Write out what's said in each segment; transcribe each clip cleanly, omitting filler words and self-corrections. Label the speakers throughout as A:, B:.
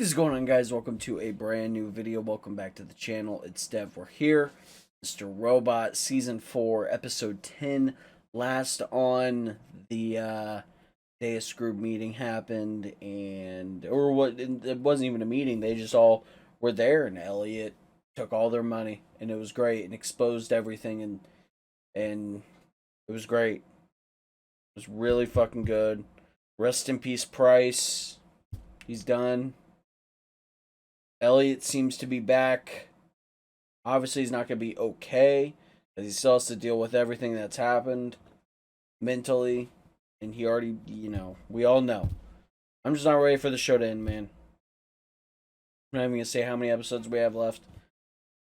A: What is going on, guys? Welcome to a brand new video. Welcome back to the channel. It's Dev. We're here. Mr. Robot, Season 4, Episode 10. Last on the Deus Group meeting happened, or what? It wasn't even a meeting. They just all were there, and Elliot took all their money, and it was great, and exposed everything, and it was great. It was really fucking good. Rest in peace, Price. He's done. Elliot seems to be back. Obviously, he's not going to be okay, because he still has to deal with everything that's happened mentally. And he already, we all know. I'm just not ready for the show to end, man. I'm not even going to say how many episodes we have left.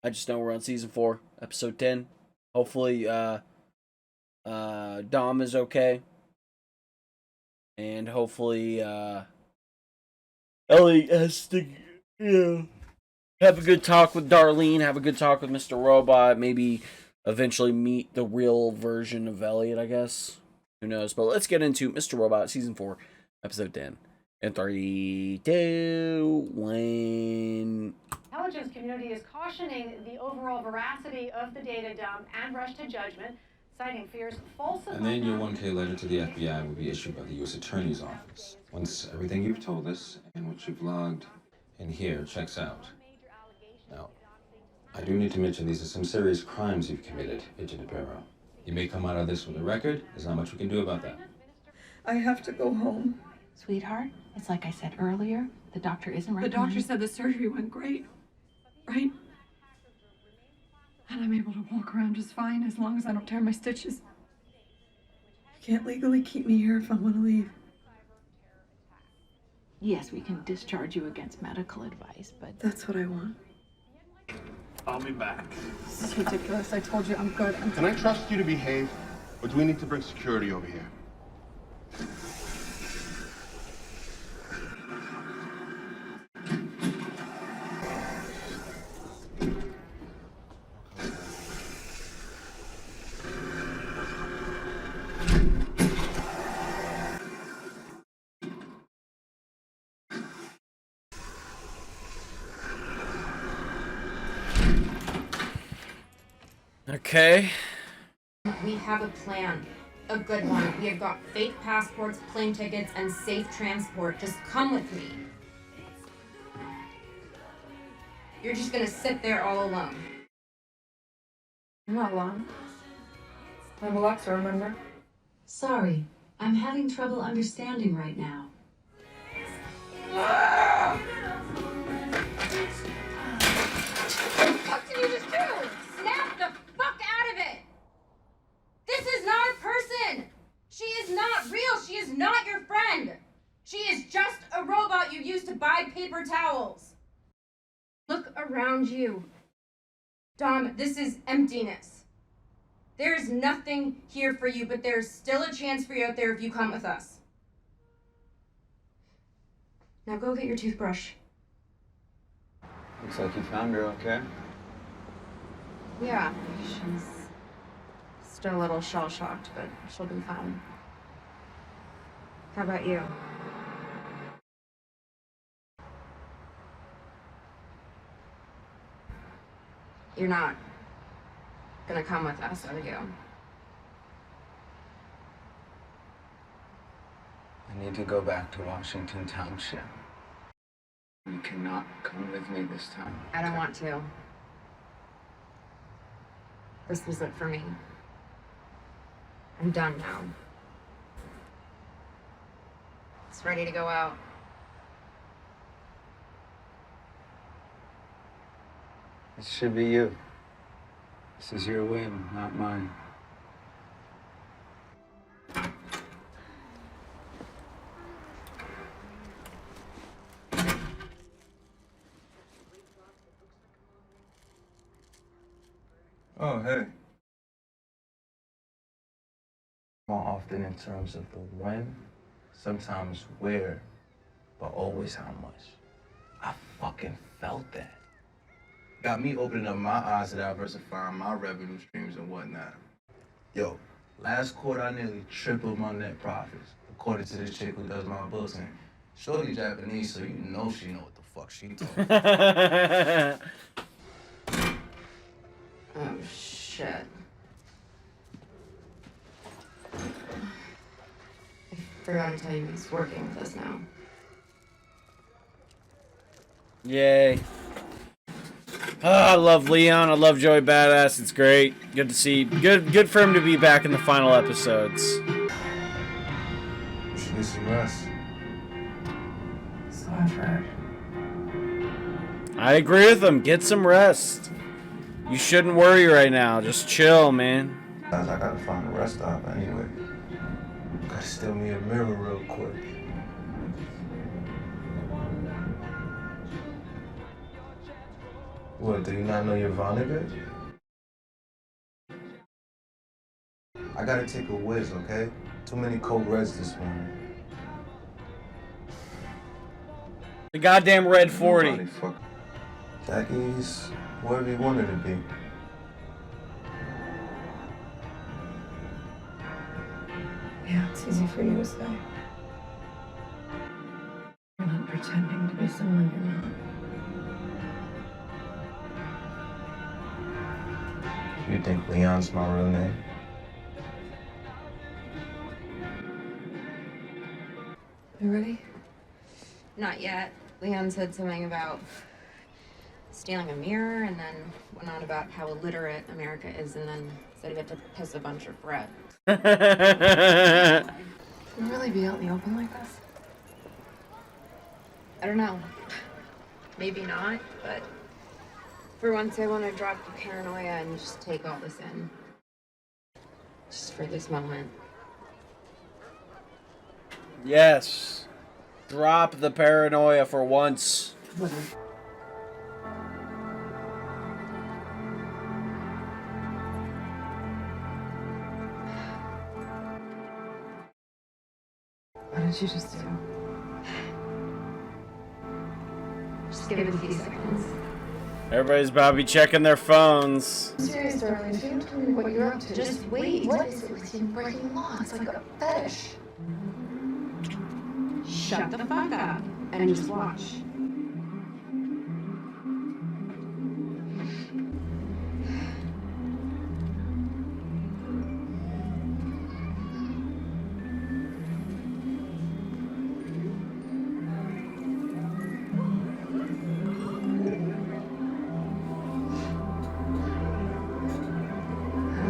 A: I just know we're on Season 4, Episode 10. Hopefully, Dom is okay. And hopefully, Elliot has to, have a good talk with Darlene, have a good talk with Mr. Robot, maybe eventually meet the real version of Elliot, I guess. Who knows? But let's get into Mr. Robot, Season 4, Episode 10. In 3, 2, 1.
B: Intelligence community is cautioning the overall veracity of the data dump and rush to judgment, citing fears false.
C: And then your 1K letter to the FBI will be issued by the U.S. Attorney's Office. Once everything you've told us and what you've logged in here checks out. Now, I do need to mention these are some serious crimes you've committed, Agent DePero. You may come out of this with a record. There's not much we can do about that.
D: I have to go home.
E: Sweetheart, it's like I said earlier, the doctor isn't right.
D: The doctor said the surgery went great, right? And I'm able to walk around just fine as long as I don't tear my stitches. You can't legally keep me here if I want to leave.
E: Yes, we can discharge you against medical advice, but...
D: That's what I want.
F: I'll be back.
D: This is ridiculous. I told you I'm good.
F: Can I trust you to behave, or do we need to bring security over here?
A: Okay.
G: We have a plan. A good one. We have got fake passports, plane tickets, and safe transport. Just come with me. You're just gonna sit there all alone.
D: I'm not alone. I have Alexa, remember?
H: Sorry, I'm having trouble understanding right now.
G: What did you just do? Snap the fuck out of it! This is not a person! She is not real! She is not your friend! She is just a robot you use to buy paper towels! Look around you. Dom, this is emptiness. There's nothing here for you, but there's still a chance for you out there if you come with us. Now go get your toothbrush.
C: Looks like you found her, okay?
G: Yeah, she's still a little shell-shocked, but she'll be fine. How about you? You're not gonna come with us, are you?
I: I need to go back to Washington Township. You cannot come with me this time.
G: I don't want to. This wasn't for me. I'm done now. It's ready to go out.
I: This should be you. This is your win, not mine. Oh, hey. More often in terms of the when, sometimes where, but always how much. I fucking felt that. Got me opening up my eyes to diversifying my revenue streams and whatnot. Yo, last quarter I nearly tripled my net profits, according to this chick who does my books. And shorty Japanese, so you know she know what the fuck she talking.
G: Oh, shit. I forgot to tell you he's working with us now.
A: Yay. Ah, I love Leon. I love Joey Badass. It's great. Good to see. Good for him to be back in the final episodes.
I: She needs some rest.
G: So I've heard.
A: I agree with him. Get some rest. You shouldn't worry right now. Just chill, man.
I: Guys, I gotta find a rest stop anyway. Gotta steal me a mirror real quick. What, do you not know your Vonnegut? I gotta take a whiz, okay? Too many cold reds this morning.
A: The goddamn red 40.
I: Nobody fuck. Jackie's wherever you wanted to be.
D: Yeah, it's easy for you to say. You're not pretending to be someone you're not.
I: You think Leon's my real name?
D: You ready?
G: Not yet. Leon said something about stealing a mirror and then went on about how illiterate America is and then said he had to piss a bunch of bread.
D: Can you really be out in the open like this?
G: I don't know. Maybe not, but for once I want to drop the paranoia and just take all this in. Just for this moment.
A: Yes. Drop the paranoia for once.
D: What did you just do?
G: Just give it a few seconds.
A: Everybody's about to be checking their phones.
D: I'm serious, darling. If you don't tell me what you're up to,
G: Just wait.
D: What is it with you breaking law? It's like a fetish.
G: Shut the fuck up and just watch.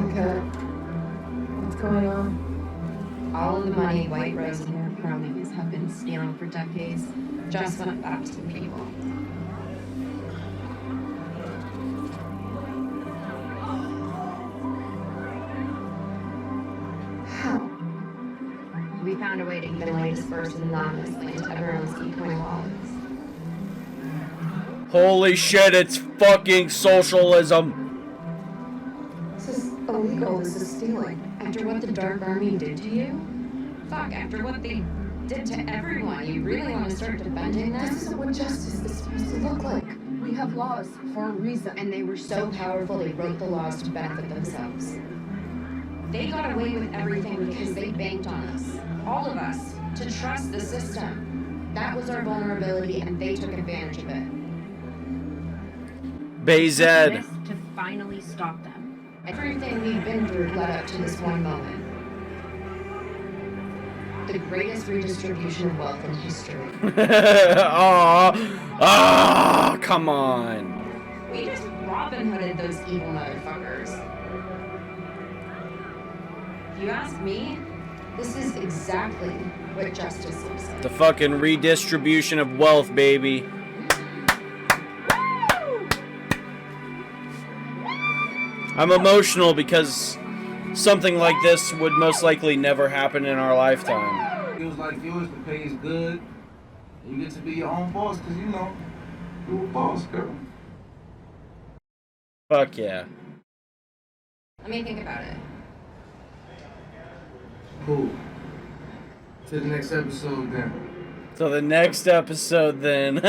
D: Okay. What's going on?
G: All of the money White Rose and her cronies have been stealing for decades just went back to the people.
D: How?
G: We found a way to evenly disperse it anonymously into everyone's e-coin wallets.
A: Holy shit, it's fucking socialism.
D: This is illegal. This is stealing.
G: After what the Dark Army did to you? Fuck, after what they did to everyone, you really want to start defending them?
D: This isn't what justice is supposed to look like. We have laws for a reason.
G: And they were so powerful they wrote the laws to benefit themselves. They got away with everything because they banked on us, all of us, to trust the system. That was our vulnerability and they took advantage of it.
A: Bayzed.
G: To finally stop them. Everything we've been through led up to this one moment. The greatest redistribution of wealth in history.
A: Aw, come on.
G: We just Robin Hooded those evil motherfuckers. If you ask me, this is exactly what justice looks like.
A: The fucking redistribution of wealth, baby. I'm emotional because something like this would most likely never happen in our lifetime.
I: Feels like yours, the pay is good. You get to be your own boss because you know, you're a boss, girl.
A: Fuck yeah.
G: Let me think about it.
I: Cool. To the next episode then.
A: So the next episode then.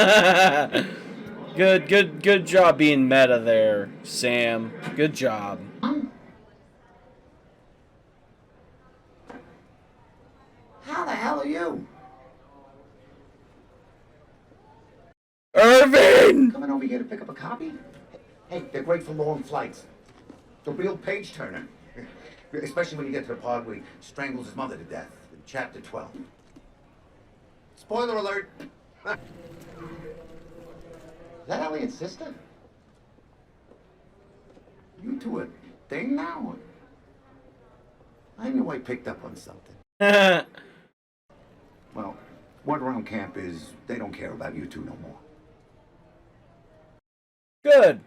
A: Good job being meta there, Sam. Good job.
I: How the hell are you?
A: Irving!
J: Coming over here to pick up a copy? Hey, they're great for long flights. The real page turner. Especially when you get to the part where he strangles his mother to death in chapter 12. Spoiler alert! Is that Elliot's sister? You two a thing now? I knew I picked up on something. Well, word around camp is they don't care about you two no more.
A: Good.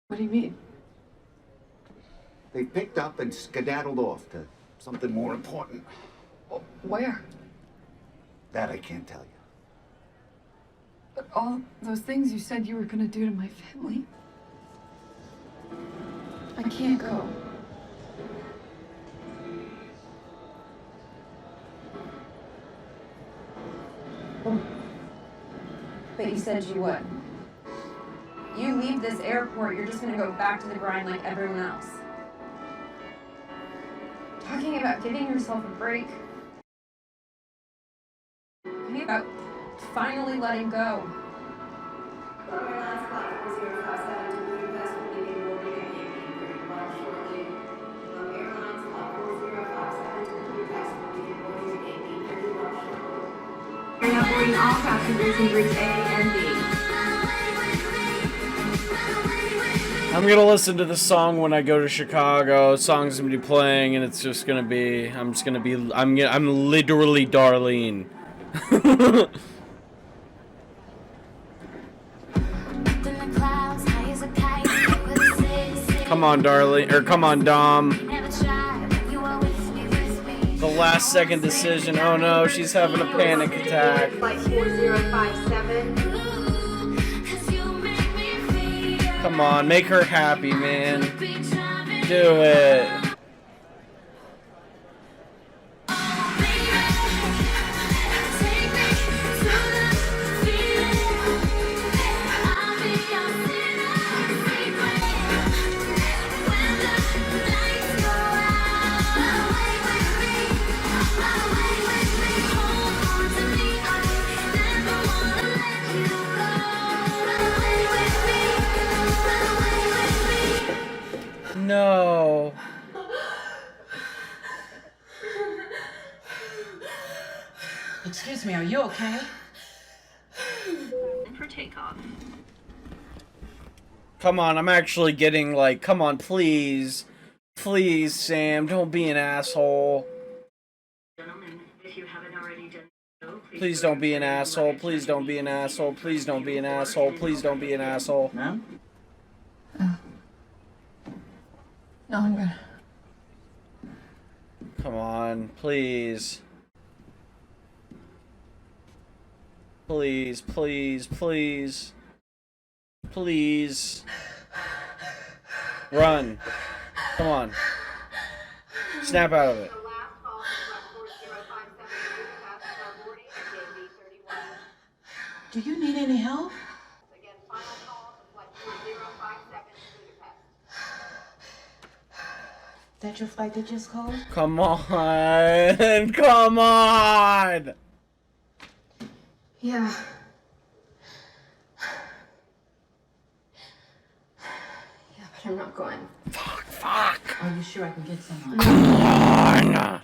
D: What do you mean?
J: They picked up and skedaddled off to something more important.
D: Where?
J: That I can't tell you.
D: But all those things you said you were gonna do to my family. I can't go.
G: But you said you would. You leave this airport, you're just gonna go back to the grind like everyone else. Talking about giving yourself a break. Talking about finally letting go.
H: Boarding all passengers in groups A and B.
A: I'm gonna listen to the song when I go to Chicago. The song's gonna be playing, and it's just gonna be. I'm literally Darlene. Come on, Darlene, or come on, Dom. The last second decision. Oh no, she's having a panic attack.
G: Flight 4057.
A: Come on, make her happy, man. Do it. No.
E: Excuse me, are you okay?
H: For takeoff.
A: Come on, I'm actually getting like, come on, please. Please, Sam, don't be an asshole.
H: Gentlemen, if you haven't already done so,
A: Please don't be an asshole. Please don't be an asshole. Please don't be an asshole. Please don't be an asshole.
J: Ma'am?
D: No, I'm good.
A: Come on, please. Please, please, please. Please. Run. Come on. Snap out of it.
E: Do you need any help? That your flight that just called?
A: Come on. Come on.
D: Yeah. Yeah, but I'm not going.
A: Fuck.
E: Are you sure I can get someone?
A: Come on.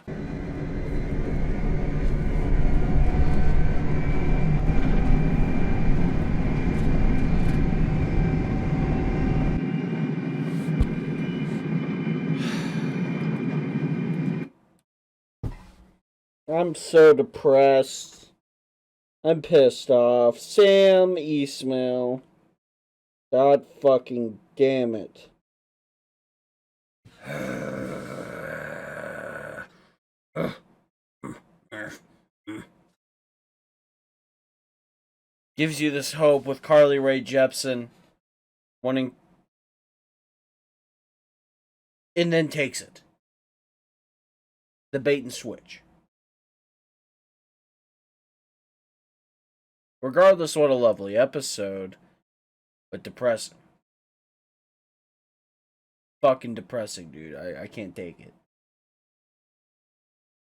A: I'm so depressed. I'm pissed off. Sam Ismail. God fucking damn it. Gives you this hope with Carly Rae Jepsen wanting, and then takes it. The bait and switch. Regardless, what a lovely episode, but depressing. Fucking depressing, dude. I can't take it.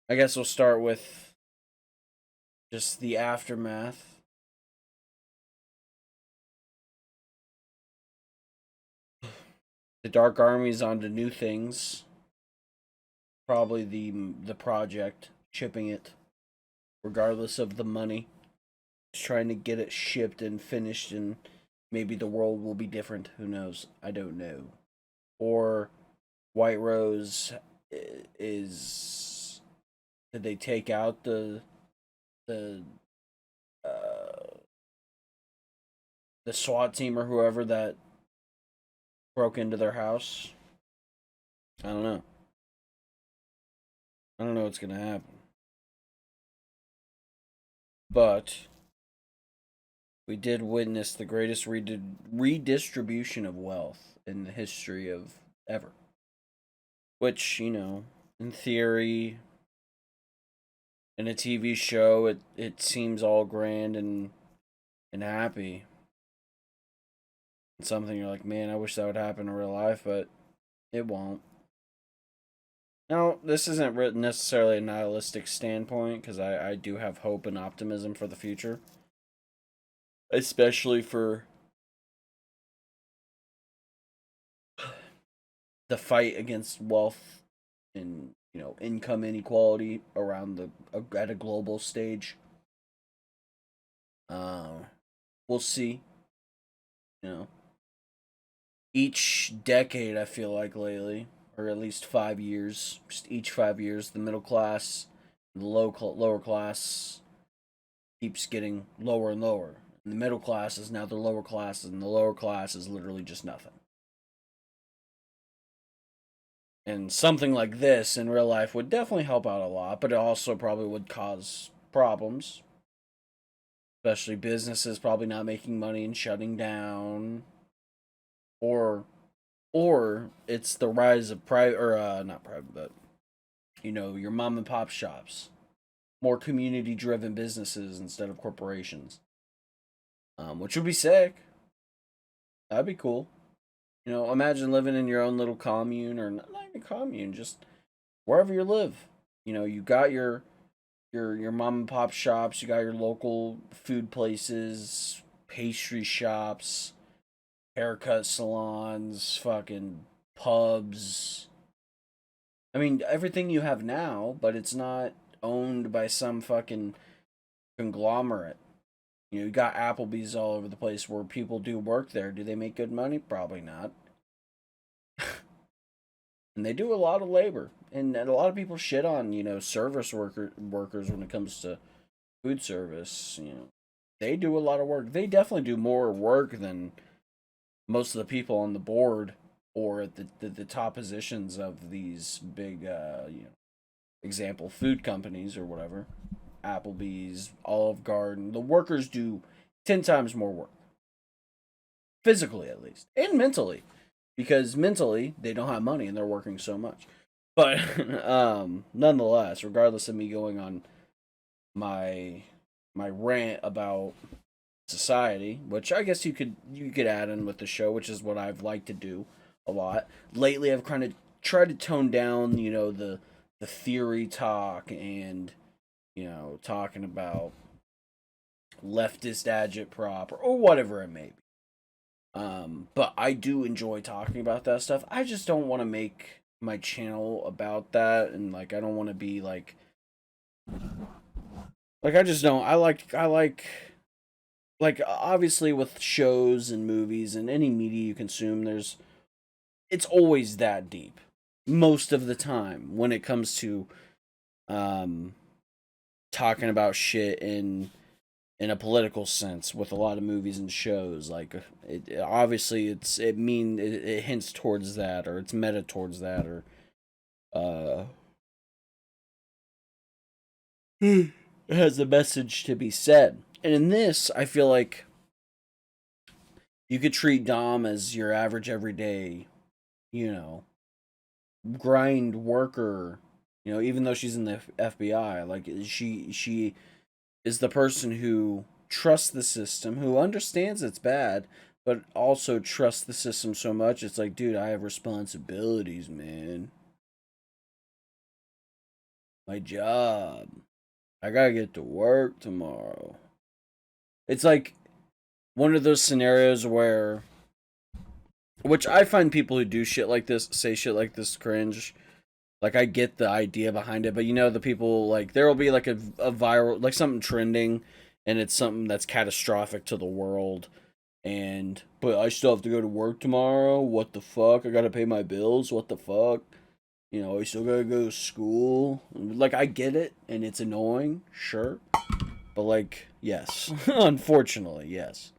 A: I guess we'll start with just the aftermath. The Dark Army's on to new things. Probably the project, shipping it, regardless of the money. Just trying to get it shipped and finished, and maybe the world will be different. Who knows? I don't know. Or White Rose is... Did they take out the SWAT team or whoever that broke into their house? I don't know. I don't know what's gonna happen. But we did witness the greatest redistribution of wealth in the history of ever. Which, you know, in theory, in a TV show, it seems all grand and happy. It's something you're like, man, I wish that would happen in real life, but it won't. Now, this isn't written necessarily a nihilistic standpoint, because I do have hope and optimism for the future. Especially for the fight against wealth and, you know, income inequality around at a global stage. We'll see. You know, each decade, I feel like lately, or at least 5 years, just each 5 years, the middle class, the lower class keeps getting lower and lower. And the middle class is now the lower class, and the lower class is literally just nothing. And something like this in real life would definitely help out a lot, but it also probably would cause problems. Especially businesses probably not making money and shutting down. Or it's the rise of not private, but, you know, your mom and pop shops. More community driven businesses instead of corporations. Which would be sick. That'd be cool. You know, imagine living in your own little commune, or not even commune, just wherever you live. You know, you got your mom and pop shops, you got your local food places, pastry shops, haircut salons, fucking pubs. I mean, everything you have now, but it's not owned by some fucking conglomerate. You know, you got Applebee's all over the place where people do work there. Do they make good money? Probably not. And they do a lot of labor. And a lot of people shit on, you know, service workers when it comes to food service. You know, they do a lot of work. They definitely do more work than most of the people on the board or at the top positions of these big, you know, example, food companies or whatever. Applebee's, Olive Garden. The workers do 10 times more work. Physically, at least. And mentally. Because mentally, they don't have money and they're working so much. But, nonetheless, regardless of me going on my rant about society, which I guess you could add in with the show, which is what I've liked to do a lot. Lately, I've kind of tried to tone down, you know, the theory talk and, you know, talking about leftist agitprop or whatever it may be. But I do enjoy talking about that stuff. I just don't want to make my channel about that, and like I don't want to be like I just don't. I like obviously with shows and movies and any media you consume, it's always that deep most of the time when it comes to talking about shit in a political sense with a lot of movies and shows. Like obviously it hints towards that, or it's meta towards that, or it has a message to be said. And in this, I feel like you could treat Dom as your average everyday, you know, grind worker. You know, even though she's in the FBI, like she is the person who trusts the system, who understands it's bad, but also trusts the system so much. It's like, dude, I have responsibilities, man. My job. I gotta get to work tomorrow. It's like one of those scenarios where Which I find people who do shit like this, say shit like this, cringe. Like, I get the idea behind it, but you know, the people, like, there will be, like, a viral, like, something trending, and it's something that's catastrophic to the world, but I still have to go to work tomorrow, what the fuck, I gotta pay my bills, what the fuck, you know, I still gotta go to school, like, I get it, and it's annoying, sure, but, like, yes, unfortunately, yes.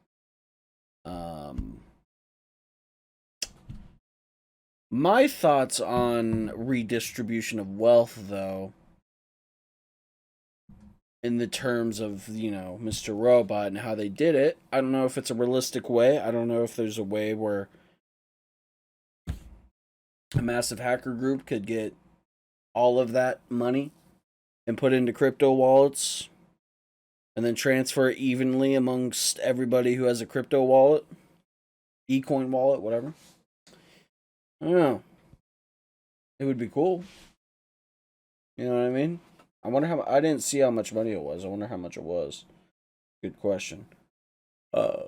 A: My thoughts on redistribution of wealth, though, in the terms of, you know, Mr. Robot and how they did it, I don't know if it's a realistic way. I don't know if there's a way where a massive hacker group could get all of that money and put it into crypto wallets and then transfer it evenly amongst everybody who has a crypto wallet, eCoin wallet, whatever. I don't know. It would be cool. You know what I mean? I wonder how. I didn't see how much money it was. I wonder how much it was. Good question. I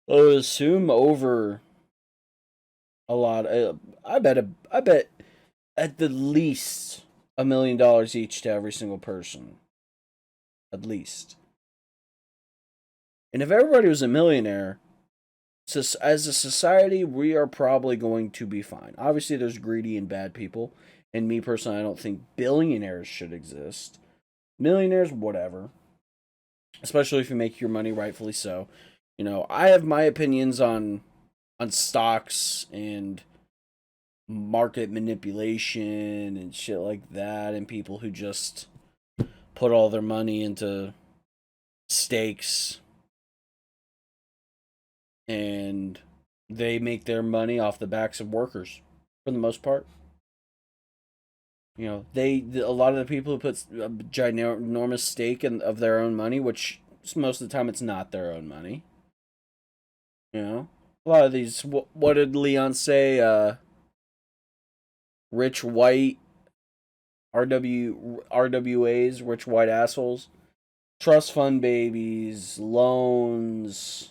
A: would assume over a lot. I bet at the least $1 million each to every single person. At least. And if everybody was a millionaire, as a society, we are probably going to be fine. Obviously, there's greedy and bad people. And me personally, I don't think billionaires should exist. Millionaires, whatever. Especially if you make your money, rightfully so. You know, I have my opinions on stocks and market manipulation and shit like that, and people who just put all their money into stakes and they make their money off the backs of workers for the most part. You know, a lot of the people who put a ginormous stake of their own money, which most of the time it's not their own money. You know, a lot of these. What did Leon say? Rich white RWAs, rich white assholes, trust fund babies, loans.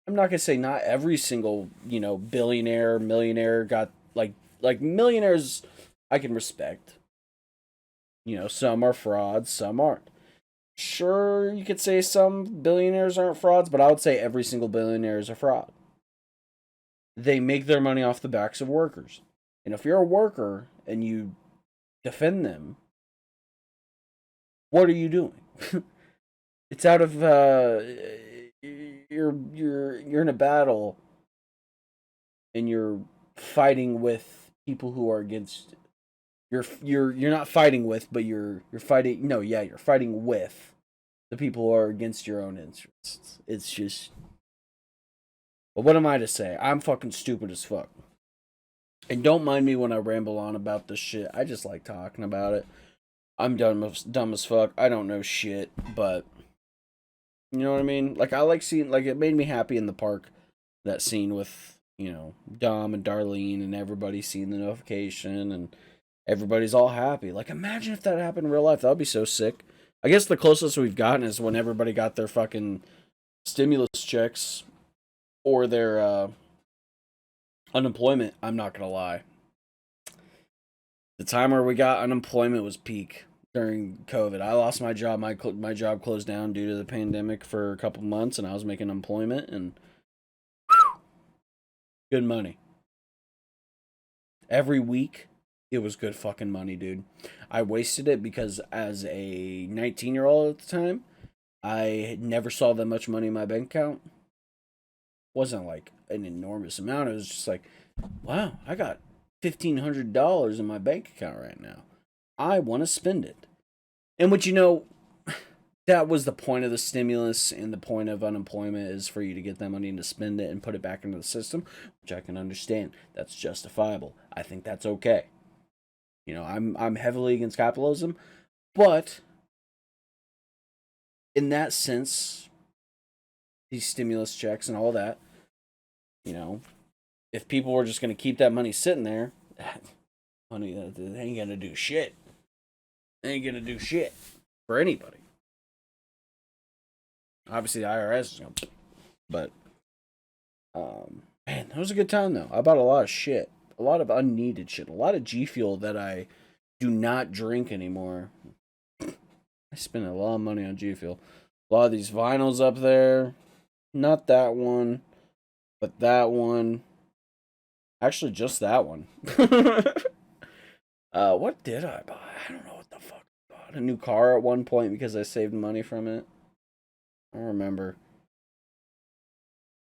A: I'm not gonna say not every single, you know, billionaire, millionaire got like millionaires I can respect. You know, some are frauds, some aren't. Sure, you could say some billionaires aren't frauds, but I would say every single billionaire is a fraud. They make their money off the backs of workers. And if you're a worker and you defend them, what are you doing? It's out of you're in a battle and you're fighting with people who are against you're not fighting with, but you're fighting you're fighting with the people who are against your own interests. It's just, but what am I to say? I'm fucking stupid as fuck. And don't mind me when I ramble on about this shit. I just like talking about it. I'm dumb as fuck. I don't know shit, but you know what I mean? Like, I like seeing, like, it made me happy in the park, that scene with, you know, Dom and Darlene and everybody seeing the notification and everybody's all happy. Like, imagine if that happened in real life. That would be so sick. I guess the closest we've gotten is when everybody got their fucking stimulus checks or their unemployment. I'm not gonna lie. The time where we got unemployment was peak during COVID. I lost my job. My job closed down due to the pandemic for a couple months, and I was making unemployment, and good money. Every week, it was good fucking money, dude. I wasted it because as a 19-year-old at the time, I never saw that much money in my bank account. Wasn't like an enormous amount. It was just like, wow, I got $1,500 in my bank account right now. I want to spend it. And what you know, that was the point of the stimulus and the point of unemployment, is for you to get that money and to spend it and put it back into the system, which I can understand. That's justifiable. I think that's okay. You know, I'm heavily against capitalism, but in that sense, these stimulus checks and all that, you know, if people were just going to keep that money sitting there, money, they ain't going to do shit. They ain't going to do shit for anybody. Obviously, the IRS is gonna. But, man, that was a good time though. I bought a lot of shit, a lot of unneeded shit, a lot of G Fuel that I do not drink anymore. I spent a lot of money on G Fuel. A lot of these vinyls up there. Not that one, but that one. Actually, just that one. What did I buy? I don't know what the fuck I bought. A new car at one point because I saved money from it. I don't remember.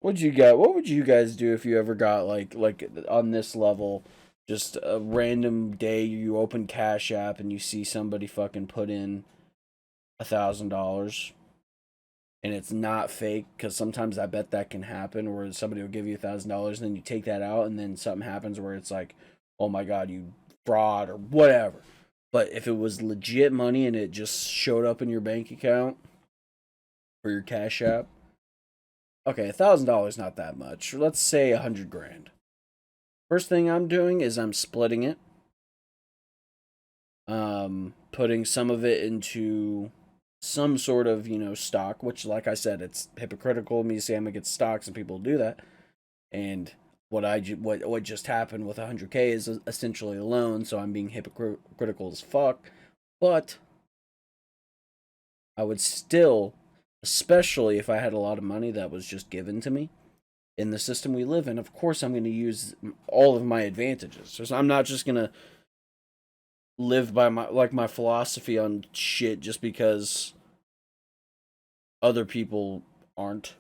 A: What would you guys do if you ever got like on this level, just a random day you open Cash App and you see somebody fucking put in $1,000 and it's not fake, because sometimes I bet that can happen where somebody will give you $1,000 and then you take that out and then something happens where it's like, oh my god, you fraud or whatever. But if it was legit money and it just showed up in your bank account or your Cash App, okay, $1,000 not that much. Let's say 100 grand. First thing I'm doing is I'm splitting it. Putting some of it into some sort of, stock, which, like I said, it's hypocritical of me to say I'm gonna get stocks and people do that. And what just happened with 100K is essentially a loan, so I'm being hypocritical as fuck. But I would still, especially if I had a lot of money that was just given to me in the system we live in, of course I'm going to use all of my advantages. So I'm not just going to live by my philosophy on shit just because other people aren't.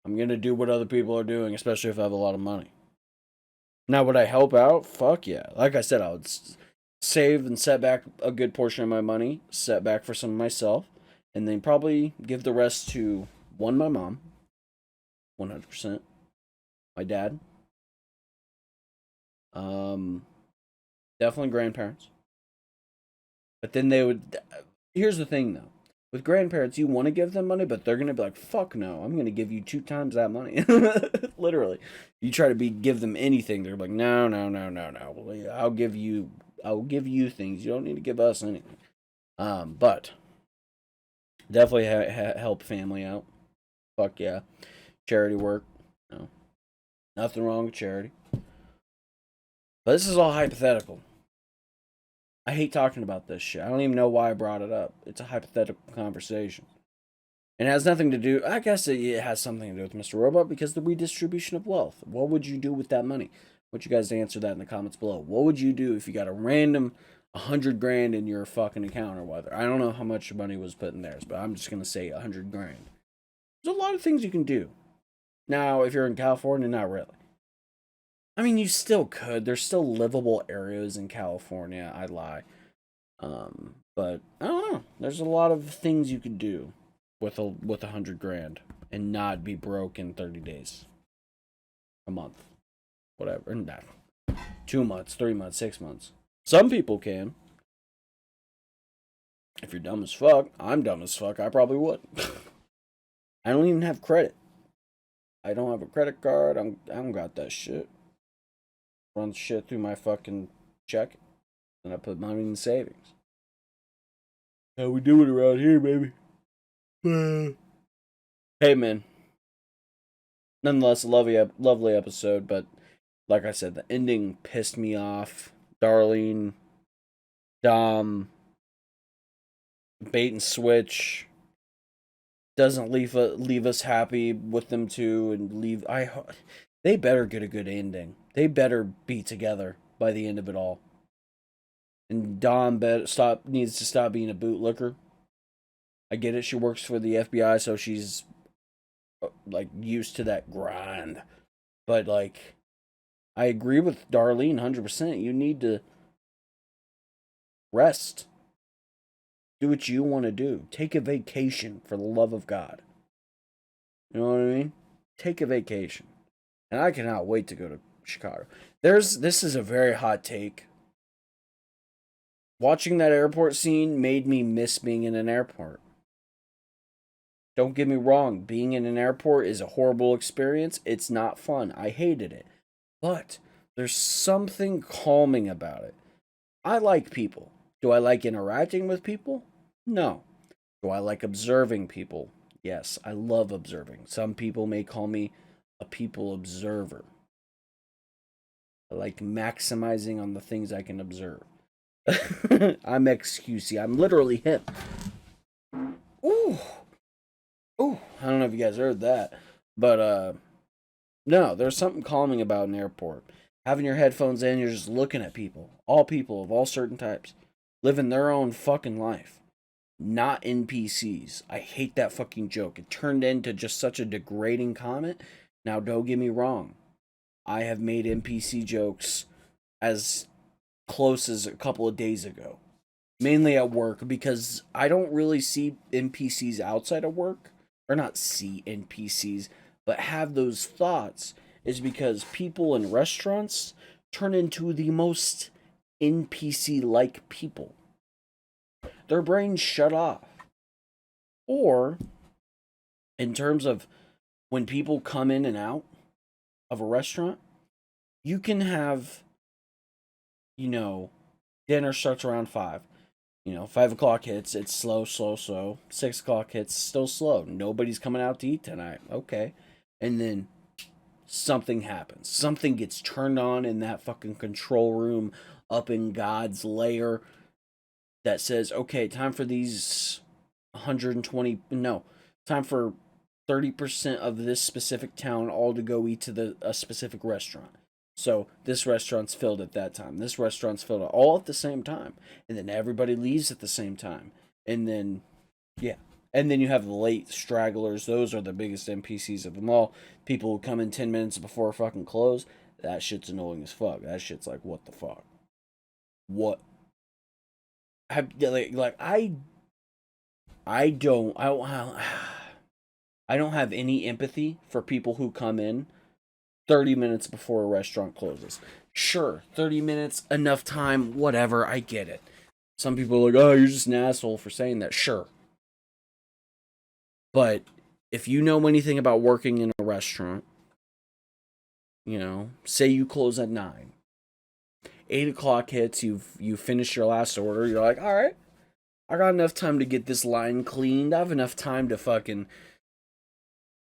A: I'm going to do what other people are doing, especially if I have a lot of money. Now, would I help out? Fuck yeah. Like I said, I would save and set back a good portion of my money, set back for some of myself, and then probably give the rest to, one, my mom, 100%, my dad, definitely grandparents. But then here's the thing though, with grandparents, you want to give them money, but they're going to be like, fuck no, I'm going to give you 2 times that money. Literally. You try to give them anything, they're like, no. I'll give you things. You don't need to give us anything. But definitely help family out. Fuck yeah. Charity work. No. Nothing wrong with charity. But this is all hypothetical. I hate talking about this shit. I don't even know why I brought it up. It's a hypothetical conversation. And it has nothing to do... I guess it has something to do with Mr. Robot, because the redistribution of wealth. What would you do with that money? I want you guys to answer that in the comments below. What would you do if you got a random 100 grand in your fucking account or whether? I don't know how much money was put in theirs, but I'm just going to say 100 grand. There's a lot of things you can do. Now, if you're in California, not really. I mean, you still could. There's still livable areas in California. I lie. But I don't know. There's a lot of things you could do with 100 grand and not be broke in 30 days, a month, whatever. Not 2 months, 3 months, 6 months. Some people can. If you're dumb as fuck, I'm dumb as fuck. I probably would. I don't even have credit. I don't have a credit card. I don't got that shit. Run shit through my fucking check, and I put money in savings. How we do it around here, baby. Hey, man. Nonetheless, lovely episode, but like I said, the ending pissed me off. Darlene, Dom, bait and switch. Doesn't leave us happy with them two, and they better get a good ending. They better be together by the end of it all. And Dom needs to stop being a bootlicker. I get it, she works for the FBI, so she's like used to that grind. But like, I agree with Darlene 100%. You need to rest. Do what you want to do. Take a vacation, for the love of God. You know what I mean? Take a vacation. And I cannot wait to go to Chicago. This is a very hot take. Watching that airport scene made me miss being in an airport. Don't get me wrong, being in an airport is a horrible experience. It's not fun. I hated it. But there's something calming about it. I like people. Do I like interacting with people? No. Do I like observing people? Yes, I love observing. Some people may call me a people observer. I like maximizing on the things I can observe. I'm XQC. I'm literally him. Ooh. Ooh. I don't know if you guys heard that. But, no, there's something calming about an airport. Having your headphones in, you're just looking at people. All people of all certain types. Living their own fucking life. Not NPCs. I hate that fucking joke. It turned into just such a degrading comment. Now, don't get me wrong. I have made NPC jokes as close as a couple of days ago. Mainly at work, because I don't really see NPCs outside of work. Or not see NPCs, but have those thoughts. Is because people in restaurants turn into the most NPC-like people. Their brains shut off. Or, in terms of when people come in and out of a restaurant, you can have, dinner starts around 5. 5 o'clock hits, it's slow, slow, slow. 6 o'clock hits, still slow. Nobody's coming out to eat tonight. Okay. And then something happens. Something gets turned on in that fucking control room up in God's lair that says, okay, time for these 120, no, time for 30% of this specific town all to go eat to a specific restaurant. So this restaurant's filled at that time. This restaurant's filled all at the same time. And then everybody leaves at the same time. And then, yeah. And then you have the late stragglers. Those are the biggest NPCs of them all. People who come in 10 minutes before fucking close. That shit's annoying as fuck. That shit's like, what the fuck? What? I don't have any empathy for people who come in 30 minutes before a restaurant closes. Sure, 30 minutes, enough time, whatever, I get it. Some people are like, oh, you're just an asshole for saying that. Sure. But if you know anything about working in a restaurant, say you close at 9. 8 o'clock hits, you finish your last order, you're like, all right, I got enough time to get this line cleaned. I have enough time to fucking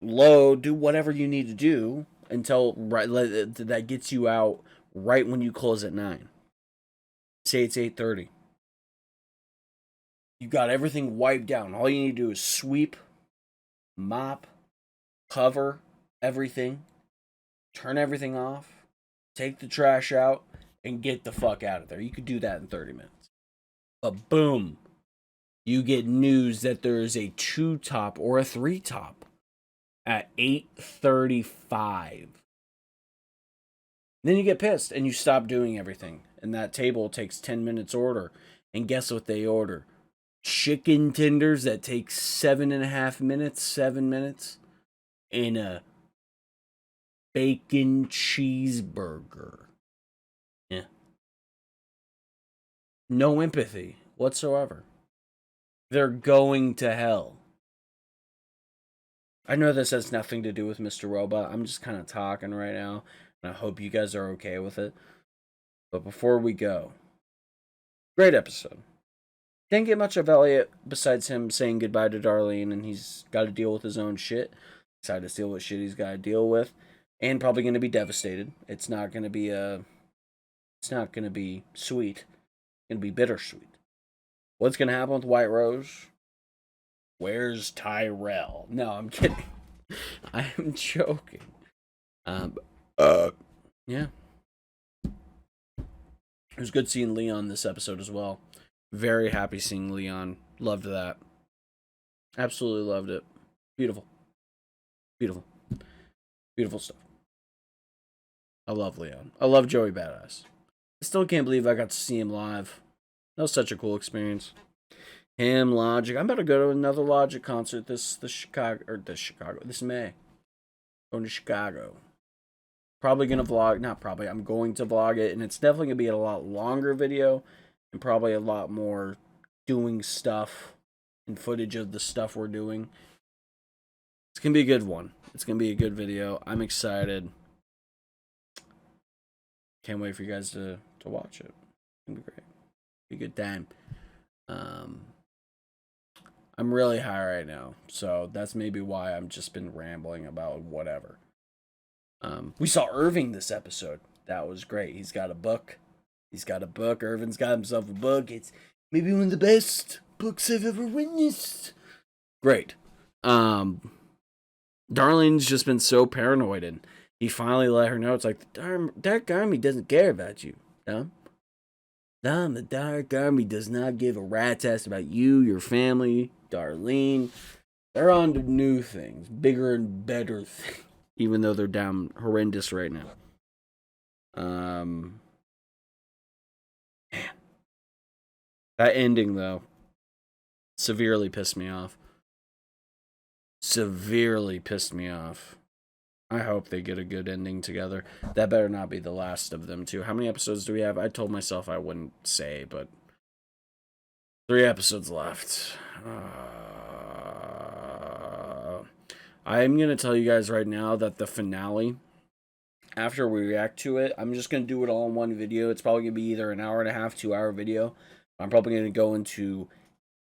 A: load, do whatever you need to do until that gets you out right when you close at 9. Say it's 8:30. You got everything wiped down. All you need to do is sweep, mop, cover everything, turn everything off, take the trash out, and get the fuck out of there. You could do that in 30 minutes. But boom, you get news that there is a 2-top or a 3-top at 8:35. Then you get pissed and you stop doing everything. And that table takes 10 minutes order. And guess what they order? Chicken tenders that take 7.5 minutes, 7 minutes, and a bacon cheeseburger. Yeah. No empathy whatsoever. They're going to hell. I know this has nothing to do with Mr. Robot. I'm just kind of talking right now, and I hope you guys are okay with it. But before we go, great episode. Didn't get much of Elliot besides him saying goodbye to Darlene, and he's got to deal with his own shit. Excited to see what shit he's got to deal with, and probably going to be devastated. It's not going to be sweet. It's going to be bittersweet. What's going to happen with White Rose? Where's Tyrell? No, I'm kidding. I am joking. Yeah. It was good seeing Leon this episode as well. Very happy seeing Leon. Loved that. Absolutely loved it. Beautiful. Beautiful. Beautiful stuff. I love Leon. I love Joey Badass. I still can't believe I got to see him live. That was such a cool experience. Him, Logic. I'm about to go to another Logic concert this May. Going to Chicago. Probably going to vlog. Not probably. I'm going to vlog it. And it's definitely going to be a lot longer video. And probably a lot more doing stuff. And footage of the stuff we're doing. It's going to be a good one. It's going to be a good video. I'm excited. Can't wait for you guys to watch it. It's going to be great. Be a good time. I'm really high right now, so that's maybe why I've just been rambling about whatever. We saw Irving this episode. That was great. He's got a book. Irving's got himself a book. It's maybe one of the best books I've ever witnessed. Great. Darlene's just been so paranoid, and he finally let her know. It's like, the Dark Army doesn't care about you, Dom. The Dark Army does not give a rat's ass about you, your family, Darlene. They're on to new things, bigger and better things, even though they're damn horrendous right now. Man. That ending, though, severely pissed me off. I hope they get a good ending together. That better not be the last of them, too. How many episodes do we have? I told myself I wouldn't say, but 3 episodes left. I'm going to tell you guys right now that the finale, after we react to it, I'm just going to do it all in one video. It's probably going to be either an hour and a half, 2-hour video. I'm probably going to go into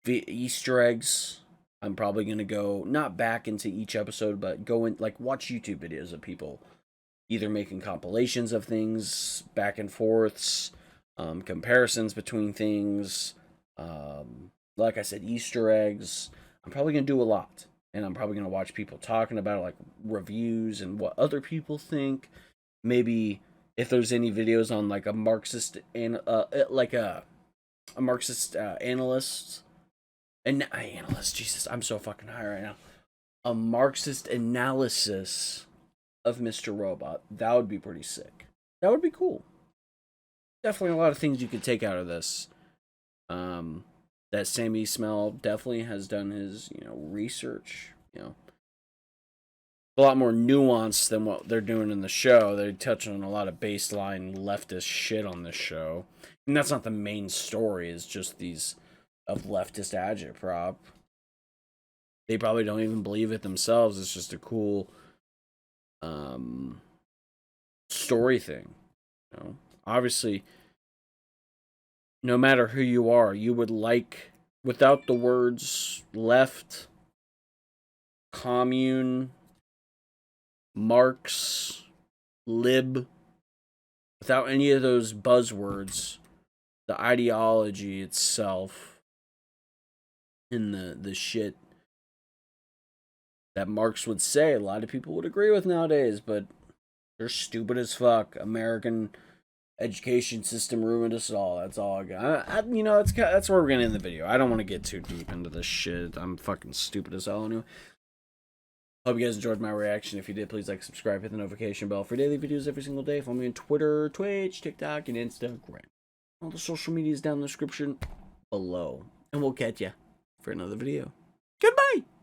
A: Easter eggs. I'm probably going to go, not back into each episode, but go in, like, watch YouTube videos of people either making compilations of things, back and forths, comparisons between things, like I said, Easter eggs. I'm probably going to do a lot, and I'm probably going to watch people talking about it, like reviews and what other people think. Maybe if there's any videos on, like, a Marxist, Marxist analyst. Analyst, Jesus, I'm so fucking high right now. A Marxist analysis of Mr. Robot. That would be pretty sick. That would be cool. Definitely a lot of things you could take out of this. That Sammy Smell definitely has done his, research, a lot more nuanced than what they're doing in the show. They touch on a lot of baseline leftist shit on this show. And that's not the main story, it's just these of leftist agitprop. They probably don't even believe it themselves. It's just a cool story thing. Obviously, no matter who you are, you would like, without the words left, commune, Marx, lib, without any of those buzzwords, the ideology itself, in the shit that Marx would say, a lot of people would agree with nowadays, but they're stupid as fuck. American education system ruined us all. That's all I got. That's where we're gonna end the video. I don't want to get too deep into this shit. I'm fucking stupid as hell anyway. Hope you guys enjoyed my reaction. If you did, please like, subscribe, hit the notification bell for daily videos every single day. Follow me on Twitter, Twitch, TikTok, and Instagram. All the social media is down in the description below. And we'll catch ya for another video. Goodbye!